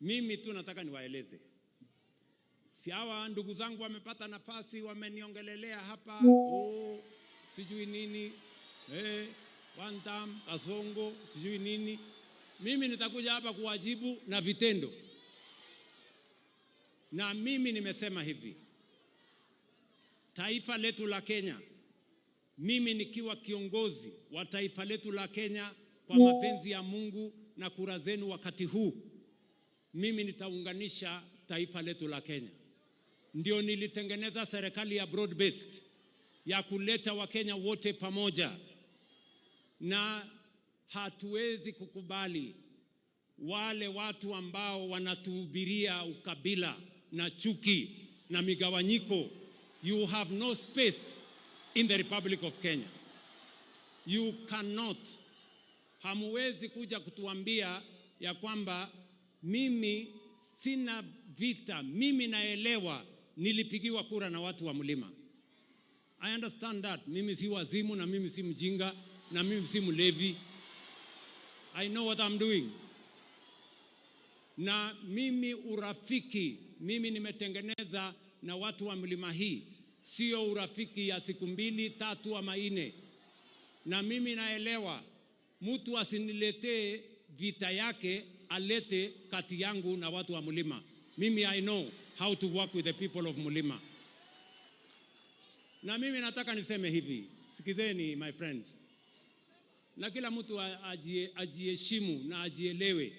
Mimi tu nataka niwaeleze. Si hawa ndugu zangu wamepata nafasi, wameniongelelea hapa, sijui nini, one time, Kasongo, sijui nini. Mimi nitakuja hapa kuwajibu na vitendo. Na mimi nimesema hivi, taifa letu la Kenya, mimi nikiwa kiongozi wa taifa letu la Kenya, kwa mapenzi ya Mungu na kura zenu wakati huu, mimi nitaunganisha taifa letu la Kenya. Ndio nilitengeneza serikali ya broad based ya kuleta Wakenya wote pamoja, na hatuwezi kukubali wale watu ambao wanatuhubiria ukabila na chuki na migawanyiko. You have no space in the Republic of Kenya. You cannot. Hamuwezi kuja kutuambia ya kwamba mimi sina vita. Mimi naelewa nilipigiwa kura na watu wa Mlima. I understand that. Mimi si wazimu na mimi si mjinga na mimi si mlevi. I know what I'm doing. Na mimi urafiki, mimi nimetengeneza na watu wa Mlima hii, sio urafiki ya siku 2, 3 ama 4. Na mimi naelewa mtu asiniletee vita yake, alete kati yangu na watu wa Mlima. Mimi I know how to work with the people of Mlima. Na mimi nataka niseme hivi, sikizeni my friends. Na kila mtu ajiheshimu na ajielewe.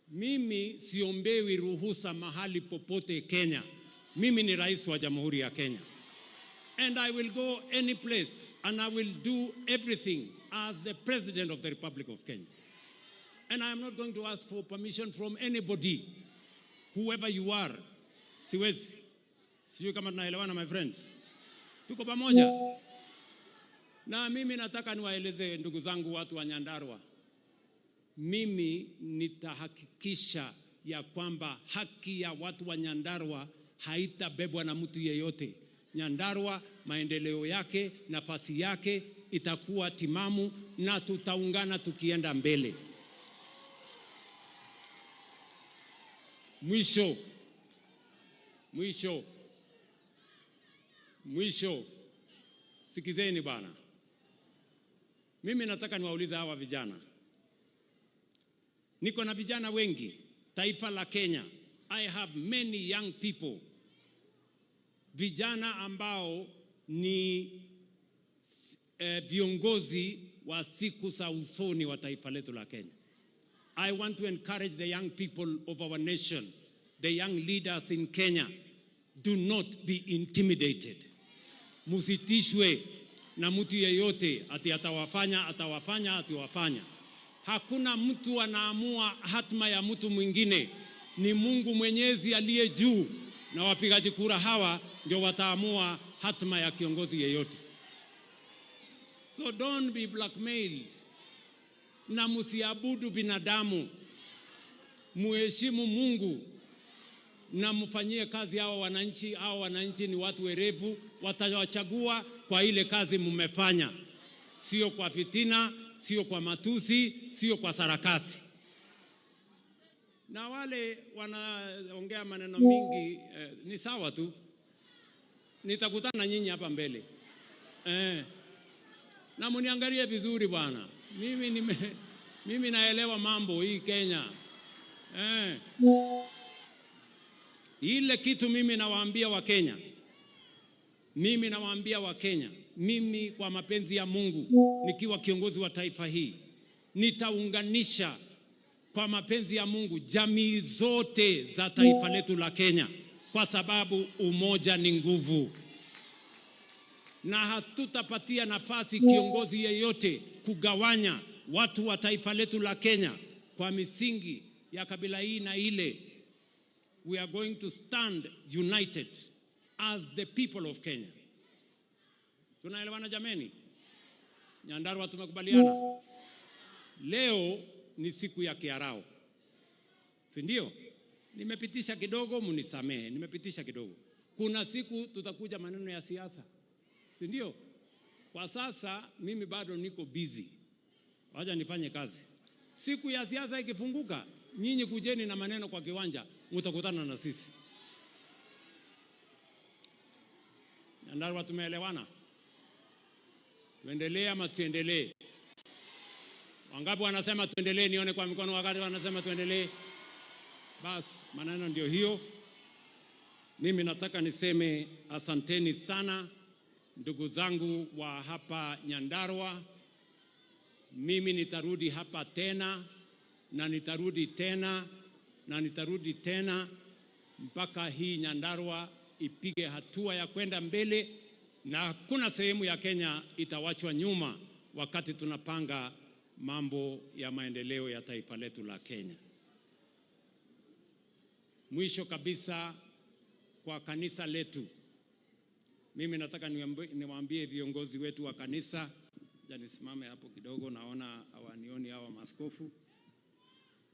Mimi siombewi ruhusa mahali popote Kenya. Mimi ni rais wa Jamhuri ya Kenya. And I will go any place and I will do everything as the President of the Republic of Kenya. And I am not going to ask for permission from anybody, whoever you are. Siwezi. Sijui kama tunaelewana my friends. Tuko pamoja. Na mimi nataka niwaeleze ndugu zangu watu wa Nyandarua. Mimi nitahakikisha ya kwamba haki ya watu wa Nyandarua haitabebwa na mtu yeyote. Nyandarua, maendeleo yake, nafasi yake itakuwa timamu na tutaungana tukienda mbele. Mwisho. Sikizeni bana. Mimi nataka niwaulize hawa vijana. Niko na vijana wengi, taifa la Kenya. I have many young people. Vijana ambao ni viongozi wa siku za usoni wa taifa letu la Kenya. I want to encourage the young people of our nation, the young leaders in Kenya, do not be intimidated. Musitishwe na mtu yeyote ati atawafanya. Hakuna mtu anaamua hatma ya mtu mwingine. Ni Mungu Mwenyezi aliye juu, na wapigaji kura hawa ndio wataamua hatma ya kiongozi yeyote. So don't be blackmailed. Na musiabudu binadamu. Muheshimu Mungu na mfanyie kazi hao wananchi. Hao wananchi ni watu werevu, watawachagua kwa ile kazi mmefanya, sio kwa fitina, sio kwa matusi, sio kwa sarakasi. Na wale wanaongea maneno mingi, ni sawa tu. Nitakutana nyinyi hapa mbele. Na muniangalie vizuri bwana. Mimi naelewa mambo hii Kenya. Ile kitu mimi nawaambia wa Kenya. Mimi kwa mapenzi ya Mungu, nikiwa kiongozi wa taifa hii, nitaunganisha kwa mapenzi ya Mungu jamii zote za taifa letu la Kenya, kwa sababu umoja ni nguvu. Na hatutapatia nafasi kiongozi yeyote kugawanya watu wa taifa letu la Kenya kwa misingi ya kabila hii na ile. We are going to stand united as the people of Kenya. Tunaelewana jameni? Nyandarua tumekubaliana. Leo ni siku ya Kiarao, si ndio? Nimepitisha kidogo, munisamehe, nimepitisha kidogo. Kuna siku tutakuja maneno ya siasa, si ndio? Kwa sasa mimi bado niko busy. Wacha nifanye kazi. Siku ya siasa ikifunguka, nyinyi kujeni na maneno kwa kiwanja, mtakutana na sisi. Nyandarua, tumeelewana? Tuendelee ama tuendelee? Wangapi wanasema tuendelee? Nione kwa mikono wakati wanasema tuendelee. Basi maneno ndio hiyo. Mimi nataka niseme asanteni sana ndugu zangu wa hapa Nyandarua. Mimi nitarudi hapa tena na nitarudi tena na nitarudi tena mpaka hii Nyandarua ipige hatua ya kwenda mbele, na hakuna sehemu ya Kenya itawachwa nyuma wakati tunapanga mambo ya maendeleo ya taifa letu la Kenya. Mwisho kabisa, kwa kanisa letu, mimi nataka niwaambie viongozi wetu wa kanisa. Nisimame hapo kidogo, naona hawanioni hawa maaskofu.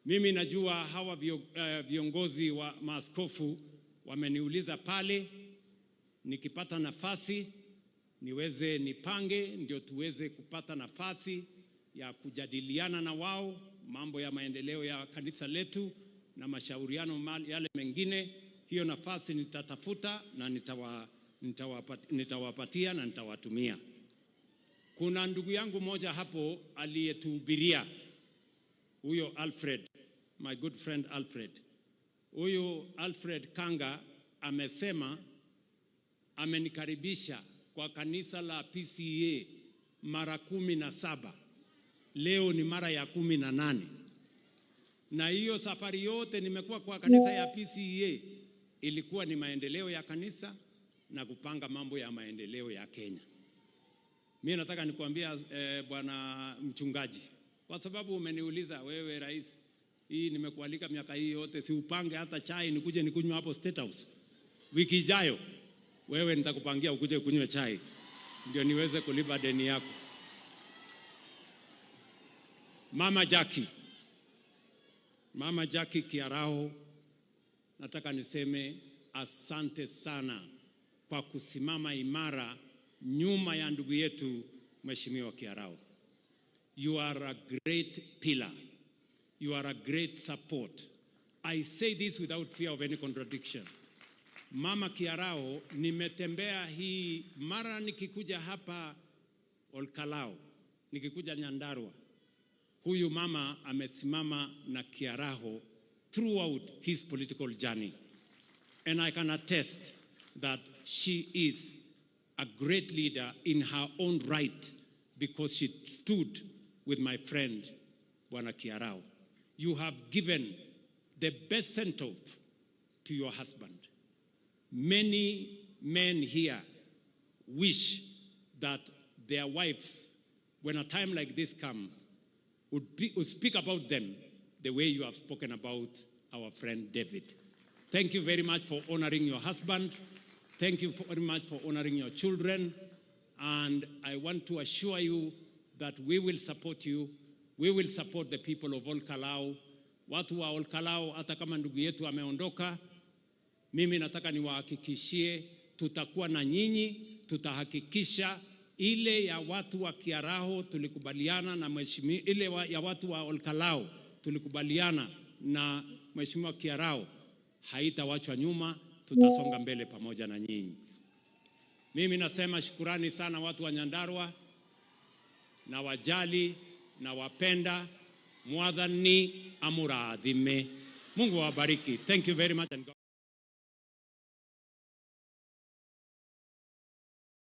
Mimi najua hawa viongozi wa maaskofu wameniuliza pale, nikipata nafasi niweze nipange, ndio tuweze kupata nafasi ya kujadiliana na wao mambo ya maendeleo ya kanisa letu na mashauriano yale mengine. Hiyo nafasi nitatafuta na nitawapatia na nitawatumia. Kuna ndugu yangu moja hapo aliyetuhubiria, huyo Alfred, my good friend Alfred. Huyo Alfred Kanga amesema amenikaribisha kwa kanisa la PCEA mara 17. Leo ni mara ya 18. Na hiyo safari yote nimekuwa kwa kanisa ya PCEA ilikuwa ni maendeleo ya kanisa na kupanga mambo ya maendeleo ya Kenya. Mimi nataka nikuambia bwana mchungaji, kwa sababu umeniuliza wewe rais, hii nimekualika miaka hii yote, si upange hata chai nikuje nikunywe hapo State House. Wiki ijayo wewe nitakupangia ukuje kunywe chai ndio niweze kulipa deni yako. Mama Jackie Kiarao, nataka niseme asante sana kwa kusimama imara nyuma ya ndugu yetu Mheshimiwa Kiarao. You are a great pillar. You are a great support. I say this without fear of any contradiction. Mama Kiarao, nimetembea hii mara nikikuja hapa Olkalao, nikikuja Nyandarua. Huyu mama amesimama na Kiarao throughout his political journey. And I can attest that she is a great leader in her own right because she stood with my friend, Bwana Kiarao. You have given the best send-off to your husband. Many men here wish that their wives, when a time like this comes, would speak about them the way you have spoken about our friend David. Thank you very much for honoring your husband. Thank you very much for honoring your children. And I want to assure you that we will support you. We will support the people of Olkalao. Watu wa Olkalao, hata kama ndugu yetu ameondoka, mimi nataka niwahakikishie tutakuwa na nyinyi, tutahakikisha ile ya watu wa Kiarao tulikubaliana na mheshimiwa, ile ya watu wa Olkalao tulikubaliana na Mheshimiwa Kiarao haitawachwa nyuma, tutasonga mbele pamoja na nyinyi. Mimi nasema shukurani sana watu wa Nyandarua, na wajali na wapenda. Mwathani amurathime. Mungu awabariki. Thank you very much and God